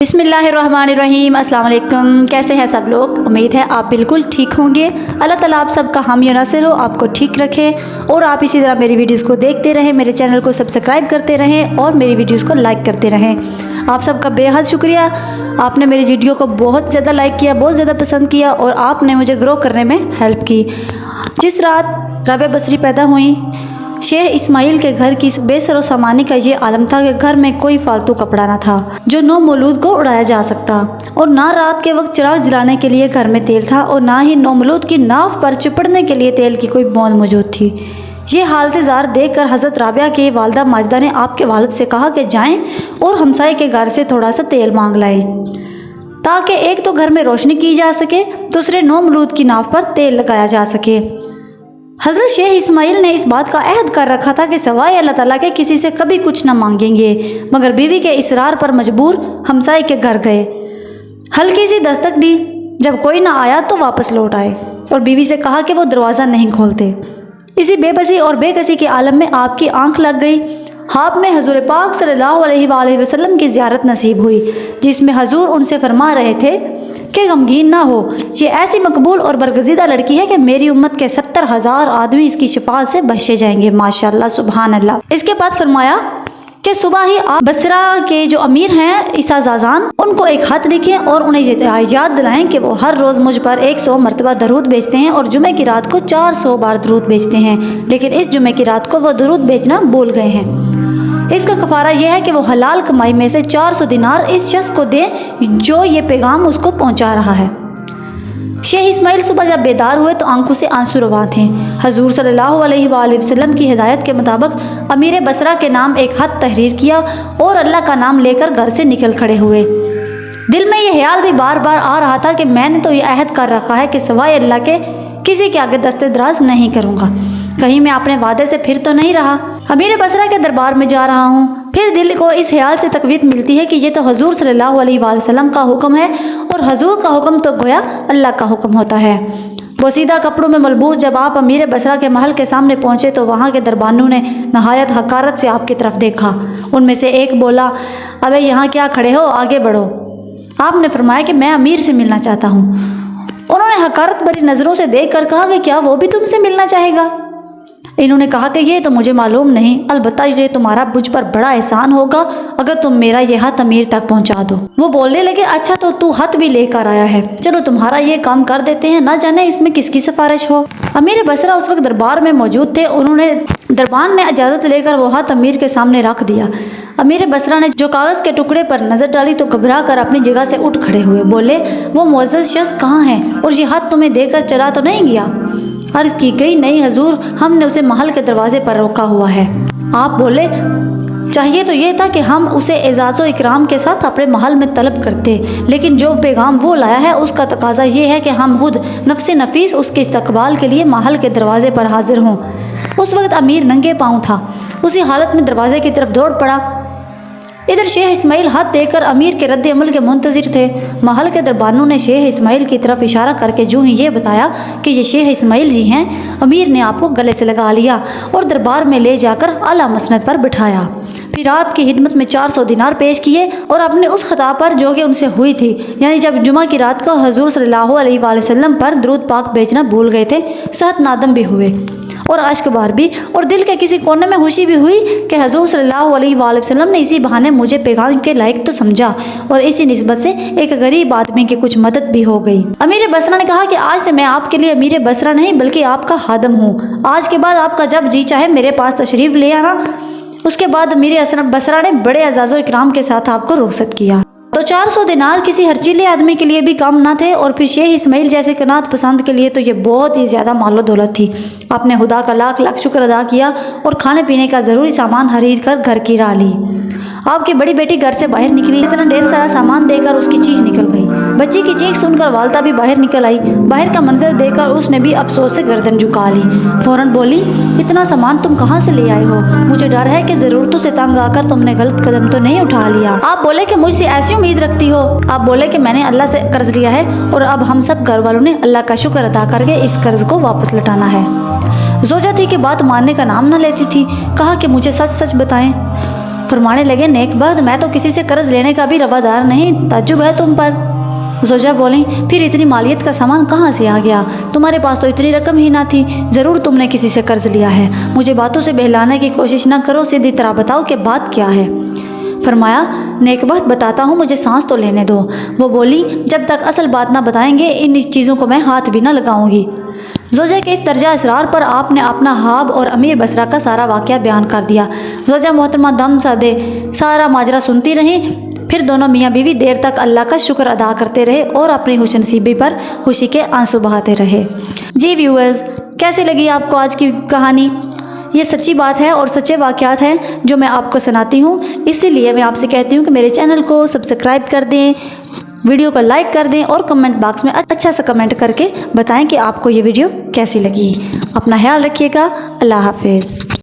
बिस्मिल्लाहिर्रहमानिर्रहीम। अस्सलाम वालेकुम। कैसे हैं सब लोग? उम्मीद है आप बिल्कुल ठीक होंगे। अल्लाह ताला आप सबका हामी और नासिर हो, आपको ठीक रखे और आप इसी तरह मेरी वीडियोस को देखते रहें, मेरे चैनल को सब्सक्राइब करते रहें और मेरी वीडियोस को लाइक करते रहें। आप सबका बेहद शुक्रिया। आपने मेरी वीडियो को बहुत ज़्यादा लाइक किया, बहुत ज़्यादा पसंद किया और आपने मुझे ग्रो करने में हेल्प की। जिस रात राबिया बसरी पैदा हुई, शेख इस्माइल के घर की बेसरो सामानी का ये आलम था कि घर में कोई फालतू कपड़ा ना था जो नौ मौलूद को उड़ाया जा सकता, और ना रात के वक्त चिराग जलाने के लिए घर में तेल था और ना ही नौ मौलूद की नाव पर चिपड़ने के लिए तेल की कोई बूंद मौजूद थी। ये हालत ज़ार देख कर हज़रत राबिया की वालदा माजिदा ने आपके वालिद से कहा कि जाएं और हमसाये के घर से थोड़ा सा तेल मांग लाएं, ताकि एक तो घर में रोशनी की जा सके, दूसरे नौ मौलूद की नाव पर तेल लगाया जा सके। हज़रत शेख इस्माइल ने इस बात का अहद कर रखा था कि सवाए अल्लाह ताला के किसी से कभी कुछ न मांगेंगे, मगर बीवी के इसरार पर मजबूर हमसाये के घर गए। हल्की सी दस्तक दी, जब कोई ना आया तो वापस लौट आए और बीवी से कहा कि वो दरवाज़ा नहीं खोलते। इसी बेबसी और बेकसी के आलम में आपकी आंख लग गई। हाब में हजूर पाक सल्लल्लाहु अलैहि वसल्लम की ज़ियारत नसीब हुई, जिसमें हजूर उनसे फरमा रहे थे कि गमगीन ना हो, ये ऐसी मकबूल और बरगज़ीदा लड़की है कि मेरी उम्मत के 70,000 आदमी इसकी शिफात से बख्शे जाएंगे। माशाअल्लाह, सुभान अल्लाह। इसके बाद फरमाया कि सुबह ही आप बसरा के जो अमीर हैं ईसा जाजान, उनको एक खत लिखें और उन्हें याद दिलाएं कि वो हर रोज़ मुझ पर 100 मरतबा दरूद भेजते हैं और जुमे की रात को 400 बार दरूद भेजते हैं, लेकिन इस जुमे की रात को वो दरूद भेजना भूल गए हैं। इसका कफारा यह है कि वो हलाल कमाई में से 400 दिनार इस शख्स को दें जो ये पैगाम उसको पहुंचा रहा है। शेख इस्माइल सुबह जब बेदार हुए तो आंखों से आंसू रवा थे। हजूर सल्लल्लाहु अलैहि वसल्लम की हिदायत के मुताबिक अमीर बसरा के नाम एक खत तहरीर किया और अल्लाह का नाम लेकर घर से निकल खड़े हुए। दिल में यह ख्याल भी बार बार आ रहा था कि मैंने तो ये अहद कर रखा है कि सिवाय अल्लाह के किसी के आगे दस्ते दराज नहीं करूँगा, कहीं मैं अपने वादे से फिर तो नहीं रहा। अमीर बसरा के दरबार में जा रहा हूँ। फिर दिल को इस ख्याल से तकवीत मिलती है कि ये तो हजूर सल्लल्लाहु अलैहि वसल्लम का हुक्म है और हजूर का हुक्म तो गोया अल्लाह का हुक्म होता है। बोसीदा कपड़ों में मलबूस जब आप अमीर बसरा के महल के सामने पहुँचे तो वहाँ के दरबानों ने नहायत हकारत से आपकी तरफ देखा। उनमें से एक बोला, अबे यहाँ क्या खड़े हो, आगे बढ़ो। आपने फरमाया कि मैं अमीर से मिलना चाहता हूँ। उन्होंने हकारत भरी नज़रों से देख कर कहा कि क्या वो भी तुमसे मिलना चाहेगा? इन्होंने कहा कि ये तो मुझे मालूम नहीं, अलबत्ता ये तुम्हारा मुझ पर बड़ा एहसान होगा अगर तुम मेरा ये हाथ अमीर तक पहुंचा दो। वो बोलने लगे, अच्छा तो तू हाथ भी लेकर आया है, चलो तुम्हारा ये काम कर देते हैं, ना जाने इसमें किसकी सिफारिश हो। अमीर बसरा उस वक्त दरबार में मौजूद थे। उन्होंने दरबान ने इजाज़त लेकर वो हाथ अमीर के सामने रख दिया। अमीर बसरा ने जो कागज़ के टुकड़े पर नज़र डाली तो घबरा कर अपनी जगह से उठ खड़े हुए। बोले, वो मुअज़्ज़ज़ शख्स कहाँ है और ये हाथ तुम्हें देकर चला तो नहीं गया? अर्ज़ की गई, नहीं हजूर, हमने उसे महल के दरवाजे पर रोका हुआ है। आप बोले, चाहिए तो ये था कि हम उसे एजाज़ो इकराम के साथ अपने महल में तलब करते, लेकिन जो पैगाम वो लाया है उसका तकाजा ये है कि हम खुद नफ्स नफीस उसके इस्तकबाल के लिए महल के दरवाजे पर हाजिर हों। उस वक्त अमीर नंगे पाँव था। उसी हालत में दरवाजे की तरफ दौड़ पड़ा। इधर शेख इस्माइल हाथ देकर अमीर के रद्द अमल के मुंतज़िर थे। महल के दरबानों ने शेख इस्माइल की तरफ इशारा करके जो ही ये बताया कि ये शेख इस्माइल जी हैं, अमीर ने आपको गले से लगा लिया और दरबार में ले जाकर आला मसनद पर बिठाया। फिर आपकी खिदमत में 400 दिनार पेश किए और अपने उस खिताब पर जो कि उनसे हुई थी, यानी जब जुमा की रात को हजूर सल्लल्लाहु अलैहि वसल्लम पर दरूद पाक भेजना भूल गए थे, सख्त नादम भी हुए और अश्क बार भी, और दिल के किसी कोने में खुशी भी हुई कि हजूर सल्लल्लाहु अलैहि वसल्लम ने इसी बहाने मुझे पैगाम के लायक तो समझा और इसी निस्बत से एक गरीब आदमी की कुछ मदद भी हो गई। अमीर बसरा ने कहा कि आज से मैं आपके लिए अमीर बसरा नहीं बल्कि आपका खादम हूँ। आज के बाद आपका जब जी चाहे मेरे पास तशरीफ़ ले आना। उसके बाद अमीर बसरा ने बड़े एजाज़ो इकराम के साथ आपको रुखसत किया। तो 400 दिनार किसी हरचीले आदमी के लिए भी कम ना थे और फिर शेख इस्माइल जैसे कनात पसंद के लिए तो ये बहुत ही ज़्यादा मालो दौलत थी। आपने खुदा का लाख लाख शुक्र अदा किया और खाने पीने का ज़रूरी सामान खरीद कर घर की राह ली। आपकी बड़ी बेटी घर से बाहर निकली, इतना ढेर सारा सामान देकर उसकी चीख निकल गई। बच्ची की चीख सुनकर वालदा भी बाहर निकल आई। बाहर का मंजर देखकर उसने भी अफसोस से गर्दन झुका ली। फ़ौरन बोली, इतना सामान तुम कहाँ से ले आए हो? मुझे डर है कि ज़रूरतों से तंग आकर तुमने गलत कदम तो नहीं उठा लिया। आप बोले कि मुझसे ऐसी उम्मीद रखती हो? आप बोले कि मैंने अल्लाह से कर्ज लिया है और अब हम सब घर वालों ने अल्लाह का शुक्र अदा करके इस कर्ज को वापस लौटाना है। जोजा थी कि बात मानने का नाम न लेती थी। कहा कि मुझे सच सच बताएं। फरमाने लगे, नेक बख्त, मैं तो किसी से कर्ज लेने का भी रवादार नहीं, ताज्जुब है तुम पर। ज़ौजा बोली, फिर इतनी मालियत का सामान कहाँ से आ गया? तुम्हारे पास तो इतनी रकम ही ना थी, ज़रूर तुमने किसी से कर्ज लिया है। मुझे बातों से बहलाने की कोशिश ना करो, सीधी तरह बताओ कि बात क्या है। फरमाया, नेकबख्त बताता हूँ, मुझे सांस तो लेने दो। वो बोली, जब तक असल बात ना बताएंगे इन चीज़ों को मैं हाथ भी ना लगाऊंगी। ज़ौजा के इस तर्जा इसरार पर आपने अपना हाब और अमीर बसरा का सारा वाक़या बयान कर दिया। ज़ौजा मोहतरमा दम सादे सारा माजरा सुनती रहीं। फिर दोनों मियाँ बीवी देर तक अल्लाह का शुक्र अदा करते रहे और अपनी खुशनसीबी पर खुशी के आंसू बहाते रहे। जी व्यूअर्स, कैसी लगी आपको आज की कहानी? ये सच्ची बात है और सच्चे वाक़यात हैं जो मैं आपको सुनाती हूँ, इसीलिए मैं आपसे कहती हूँ कि मेरे चैनल को सब्सक्राइब कर दें, वीडियो को लाइक कर दें और कमेंट बॉक्स में अच्छा सा कमेंट करके बताएं कि आपको ये वीडियो कैसी लगी। अपना ख्याल रखिएगा। अल्लाह हाफिज़।